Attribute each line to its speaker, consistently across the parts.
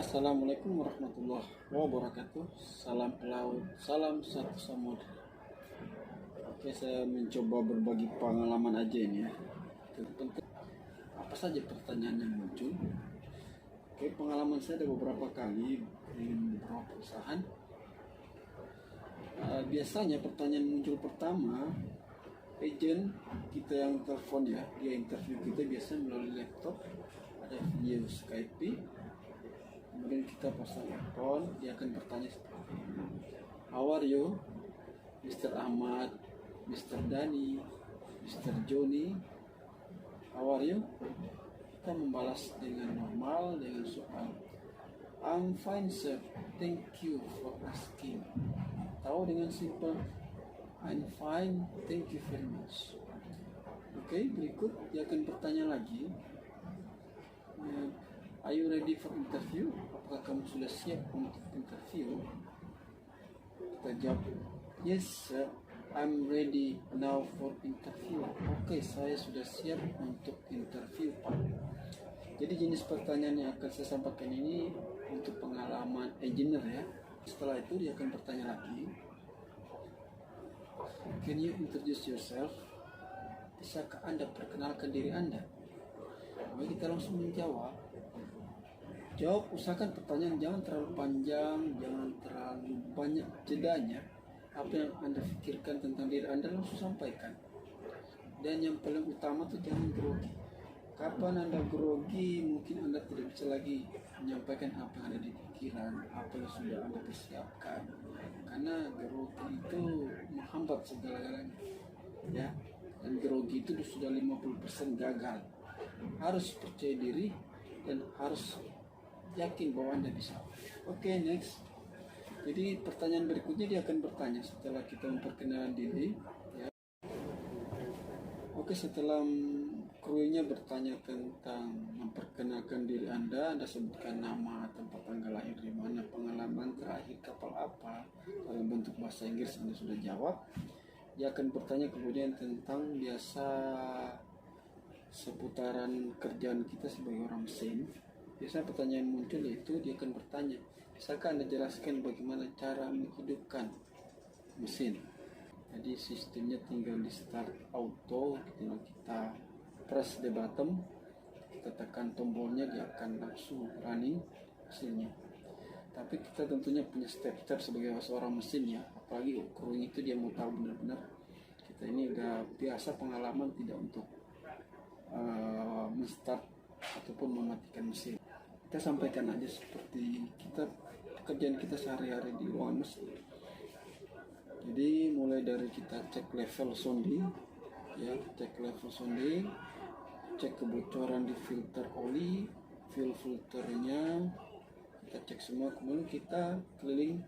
Speaker 1: Assalamualaikum warahmatullahi wabarakatuh. Salam pelaut, salam satu samudra. Oke, saya mencoba berbagi pengalaman aja ini ya. Tentu apa saja pertanyaan yang muncul. Oke, pengalaman saya ada beberapa kali di beberapa perusahaan. Biasanya pertanyaan muncul pertama, agent kita yang telepon ya, dia interview kita biasanya melalui laptop, ada video Skype. Kemudian kita pasang earphone, dia akan bertanya seperti ini. How are you, Mr. Ahmad, Mr. Dani, Mr. Johnny? How are you? Kita membalas dengan normal, dengan soal I'm fine sir, thank you for asking. Tahu dengan simple I'm fine, thank you very much. Oke, berikut dia akan bertanya lagi. Are you ready for interview? Apakah kamu sudah siap untuk interview? Kita jawab, yes sir, I'm ready now for interview. Oke, saya sudah siap untuk interview Pak. Jadi jenis pertanyaan yang akan saya sampaikan ini untuk pengalaman engineer ya. Setelah itu dia akan bertanya lagi, can you introduce yourself? Bisakah Anda perkenalkan diri Anda? Maka kita langsung menjawab. Jawab, usahakan pertanyaan jangan terlalu panjang, jangan terlalu banyak jedanya. Apa yang Anda pikirkan tentang diri Anda langsung sampaikan. Dan yang paling utama tuh jangan grogi. Kapan Anda grogi, mungkin Anda tidak bisa lagi menyampaikan apa yang ada di pikiran, apa yang sudah Anda persiapkan. Karena grogi itu menghambat segala-galanya. Ya, dan grogi itu sudah 50% gagal. Harus percaya diri dan harus yakin bahwa Anda bisa. Oke, next. Jadi pertanyaan berikutnya dia akan bertanya setelah kita memperkenalkan diri ya. Oke, setelah krunya bertanya tentang memperkenalkan diri Anda sebutkan nama, tempat tanggal lahir di mana, pengalaman terakhir kapal apa, dalam bentuk bahasa Inggris Anda sudah jawab. Dia akan bertanya kemudian tentang biasa seputaran kerjaan kita sebagai orang mesin. Biasanya pertanyaan muncul yaitu dia akan bertanya, bisakah Anda jelaskan bagaimana cara menghidupkan mesin? Jadi sistemnya tinggal di start auto, tinggal kita press the button, kita tekan tombolnya, dia akan langsung running mesinnya. Tapi kita tentunya punya step-step sebagai seorang mesin ya, apalagi kru itu dia mau tahu benar-benar kita ini udah biasa pengalaman tidak untuk menstart ataupun mematikan mesin. Kita sampaikan aja seperti pekerjaan kita sehari-hari di ruangan mesin. Jadi mulai dari kita cek level sounding ya, cek level sounding, cek kebocoran di filter oli, filternya kita cek semua, kemudian kita keliling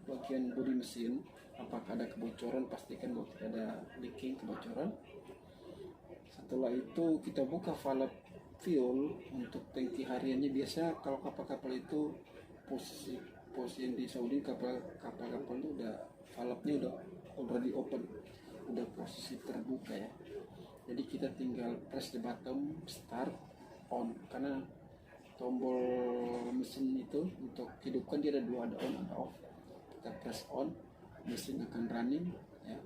Speaker 1: bagian bodi mesin, apakah ada kebocoran, pastikan bahwa tidak ada leaking kebocoran. Setelah itu kita buka valve fuel untuk tangki hariannya. Biasa kalau kapal-kapal itu posisi yang di Saudi, kapal-kapal itu udah valve-nya udah already open, udah posisi terbuka ya. Jadi kita tinggal press the button start on, karena tombol mesin itu untuk hidupkan dia ada dua, ada on ada off. Kita press on, mesin akan running ya.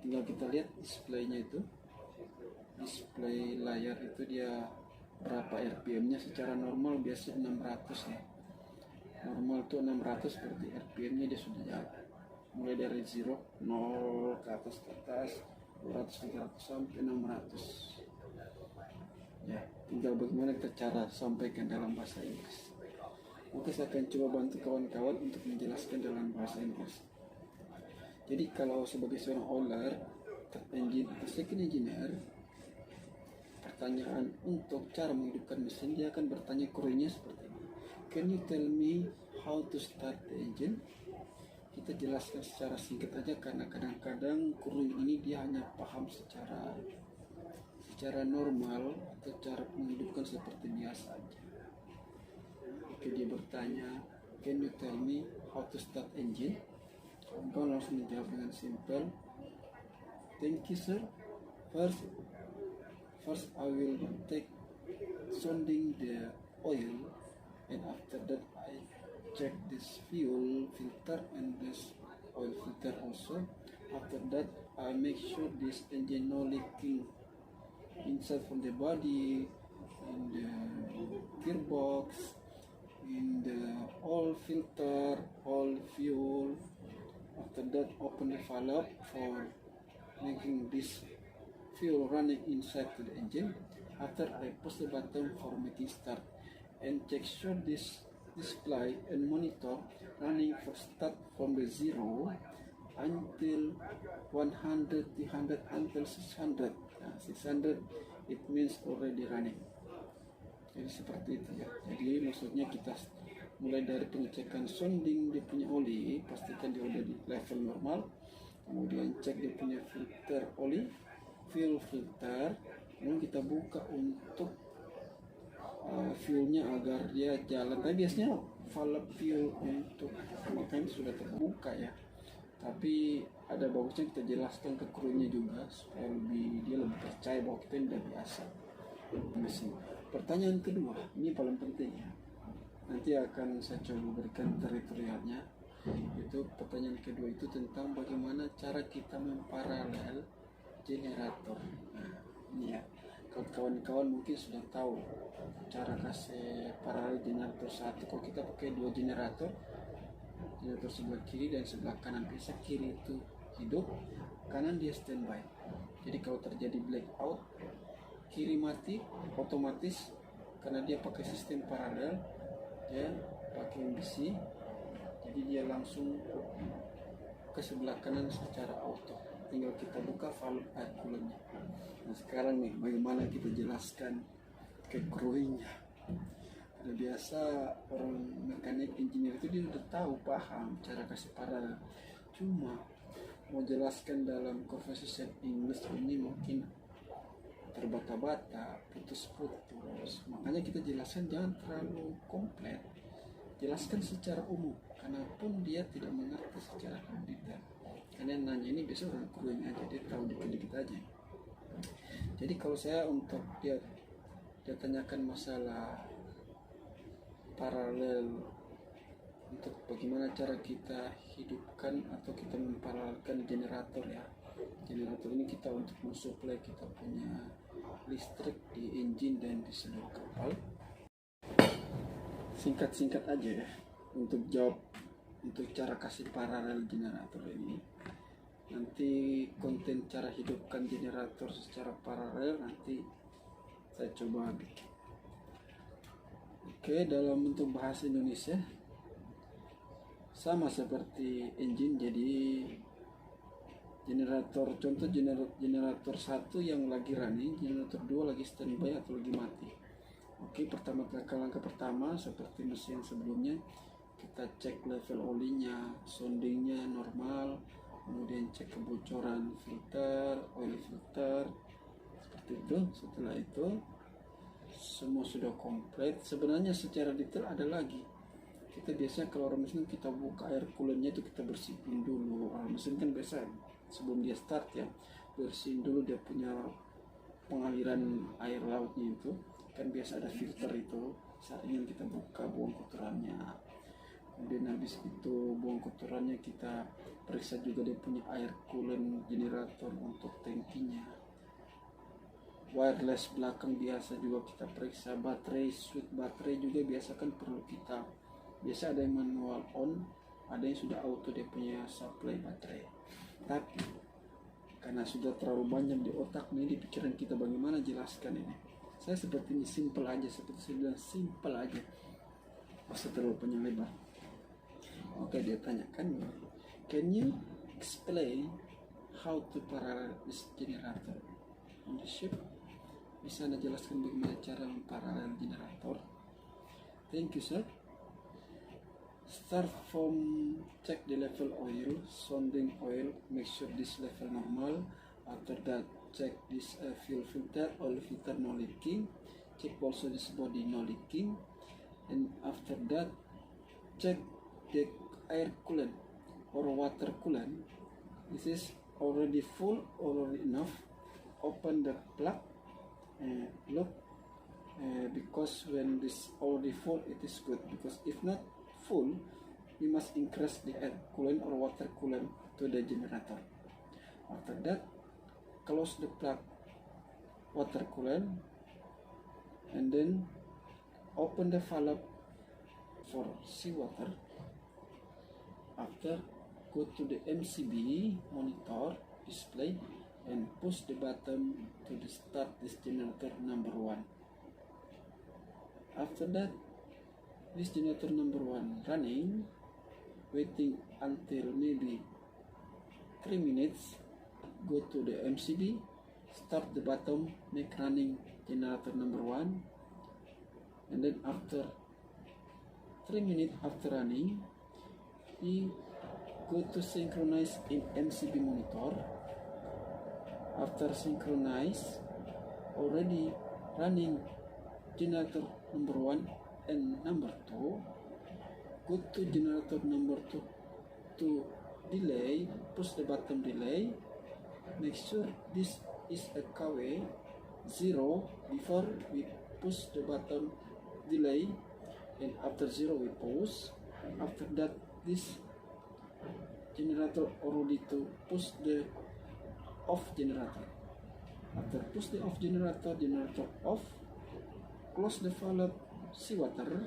Speaker 1: Tinggal kita lihat displaynya itu, display layar itu dia berapa RPM-nya. Secara normal biasanya 600 ya. Normal tuh 600, berarti RPM-nya dia sudah jalan. Mulai dari 0 ke atas 200, 300 sampai 600. Ya, tinggal bagaimana kita cara sampaikan dalam bahasa Inggris. Oke, saya akan coba bantu kawan-kawan untuk menjelaskan dalam bahasa Inggris. Jadi kalau sebagai seorang owner, engineer atau second engineer, pertanyaan untuk cara menghidupkan mesin, dia akan bertanya krunya seperti ini. Can you tell me how to start the engine? Kita jelaskan secara singkat aja karena kadang-kadang kru ini dia hanya paham secara normal atau cara menghidupkan seperti biasa aja. Oke, dia bertanya, can you tell me how to start engine? Kawan langsung menjawab dengan simple, thank you sir. First I will take sounding the oil and after that I check this fuel filter and this oil filter also. After that I make sure this engine no leaking inside from the body, in the gearbox, in the oil filter, oil fuel. After that open the valve for making this fuel running inside to the engine. After I push the button for making start and check sure this display and monitor running for start from the 0 until 100, 200 until 600. Nah, 600 it means already running. Jadi seperti itu ya. Jadi maksudnya kita mulai dari pengecekan sounding dia punya oli, pastikan dia udah di level normal. Kemudian cek dia punya filter oli, fuel filter. Kemudian kita buka untuk fuelnya agar dia jalan. Tapi biasanya valve fuel untuk pemakaian sudah terbuka ya. Tapi ada bagusnya kita jelaskan ke krunya juga supaya dia lebih percaya bahwa kita udah biasa mesin. Pertanyaan kedua, ini paling penting ya. Nanti akan saya coba berikan tutorialnya. Itu pertanyaan kedua itu tentang bagaimana cara kita memparalel generator. Nah, ini ya. Kawan-kawan mungkin sudah tahu cara kasih paralel generator satu. Kalau kita pakai dua generator sebelah kiri dan sebelah kanan, biasa kiri itu hidup, kanan dia standby. Jadi kalau terjadi blackout, kiri mati otomatis karena dia pakai sistem paralel, dia pakai MBC, jadi dia langsung ke sebelah kanan secara auto. Tinggal kita buka valve air coolernya. Nah sekarang nih bagaimana kita jelaskan ke krunya. Karena biasa orang mekanik engineer itu dia udah tahu paham cara kasih paralel. Cuma mau jelaskan dalam conversation English ini mungkin terbata-bata, putus-putus. Makanya kita jelaskan jangan terlalu komplit. Jelaskan secara umum. Karena pun dia tidak mengerti secara detail. Kalian nanya ini biasa orang krunya aja, dia tahu dikit-dikit aja. Jadi kalau saya untuk dia tanyakan masalah paralel untuk bagaimana cara kita hidupkan atau kita memparalelkan generator ya. Generator ini kita untuk mensuplai kita punya listrik di engine dan di seluruh kapal. Singkat-singkat aja ya untuk jawab untuk cara kasih paralel generator ini. Nanti konten cara hidupkan generator secara paralel nanti saya coba bikin. Oke, dalam bentuk bahasa Indonesia sama seperti engine. Jadi generator, contoh generator 1 yang lagi running, generator 2 lagi standby atau lagi mati. Oke, langkah pertama seperti mesin sebelumnya, kita cek level olinya, soundingnya normal, kemudian cek kebocoran filter, oil filter, seperti itu. Setelah itu semua sudah komplit. Sebenarnya secara detail ada lagi. Kita biasanya kalau orang mesin kita buka air coolernya itu kita bersihin dulu. Orang mesin kan biasa sebelum dia start ya bersihin dulu dia punya pengaliran air lautnya itu. Kan biasa ada filter itu. Saat ini kita buka, buang kotorannya. Kemudian habis itu buang kotorannya kita periksa juga dia punya air coolant generator untuk tangkinya. Wireless belakang biasa juga kita periksa. Baterai, switch baterai juga biasa kan perlu kita. Biasa ada yang manual on, ada yang sudah auto dia punya supply baterai. Tapi karena sudah terlalu banyak di otak nih, di pikiran kita bagaimana jelaskan ini. Saya seperti ini simple aja, seperti saya bilang simple aja. Masa terlalu panjang lebar. Oke, dia tanyakan, can you explain how to parallel this generator on the ship? Bisa Anda jelaskan bagaimana cara memparalel generator? Thank you sir. Start from check the level oil, sounding oil, make sure this level normal. After that check this fuel filter, oil filter no leaking. Check also this body no leaking. And after that check the air coolant or water coolant. This is already full, already enough. Open the plug and look because when this already full, it is good, because if not full, we must increase the air coolant or water coolant to the generator. After that, close the plug water coolant and then open the valve for seawater. After, go to the MCB monitor display and push the button to the start this generator number 1. After that, this generator number 1 running, waiting until maybe 3 minutes. Go to the MCB, start the button, make running generator number 1, and then after 3 minutes after running, we go to synchronize in MCB monitor. After synchronize, already running generator number 1 and number 2, go to generator number 2 to delay, push the button delay, make sure this is a KW 0 before we push the button delay, and after 0 we pause. After that, this generator already to push the off generator. After push the off generator, generator off, close the valve seawater,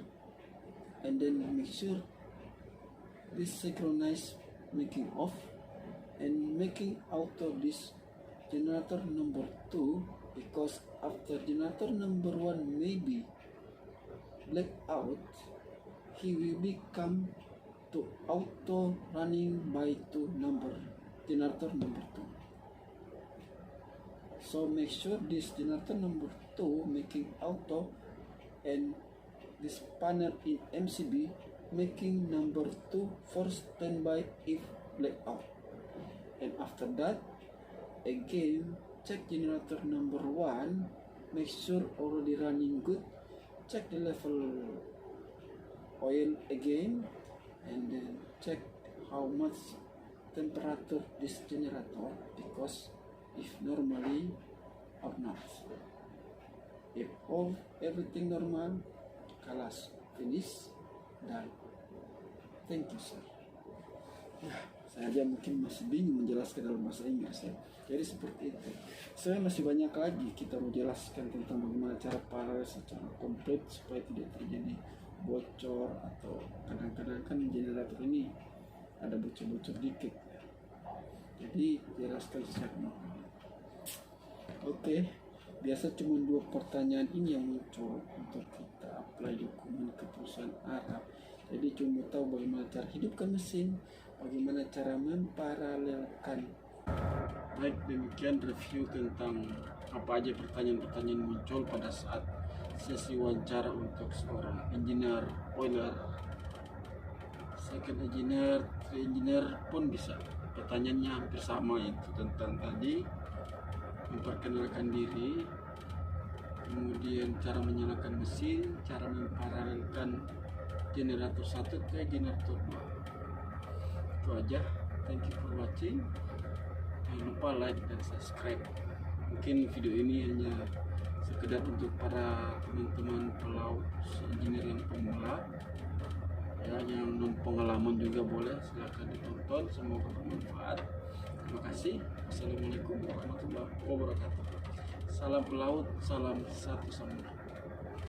Speaker 1: and then make sure this synchronize making off and making auto this generator number 2, because after generator number 1 maybe black out, he will become to auto running by generator number 2. So make sure this generator number 2 making auto, and this panel in MCB making number 2 for standby if blackout. And after that, again check generator number 1, make sure already running good, check the level oil again, and then check how much temperature this generator, because if normally or not. If everything normal, kalas, finish, done. Thank you, sir. Saya aja mungkin masih bingung menjelaskan dalam bahasa Inggris ya. Jadi seperti itu. Saya masih banyak lagi kita mau jelaskan tentang bagaimana cara paralel secara komplit supaya tidak terjadi bocor, atau kadang-kadang kan generator ini ada bocor-bocor dikit. Jadi jelaskan secara normal. Oke, biasa cuma 2 pertanyaan ini yang muncul untuk kita apply dokumen ke perusahaan Arab. Jadi cuma tahu bagaimana cara hidupkan mesin, bagaimana cara memparalelkan. Baik, demikian review tentang apa aja pertanyaan-pertanyaan muncul pada saat sesi wawancara untuk seorang engineer oiler, second engineer, third engineer pun bisa. Pertanyaannya hampir sama, itu tentang tadi memperkenalkan diri, kemudian cara menyalakan mesin, cara memparalelkan generator 1 ke generator 2. Itu aja. Thank you for watching. Jangan lupa like dan subscribe. Mungkin video ini hanya sekedar untuk para teman-teman pelaut engineer yang pemula ya, yang non pengalaman juga boleh, silahkan ditonton. Semoga bermanfaat. Terima kasih. Assalamualaikum warahmatullahi wabarakatuh. Salam pelaut, salam satu samudra.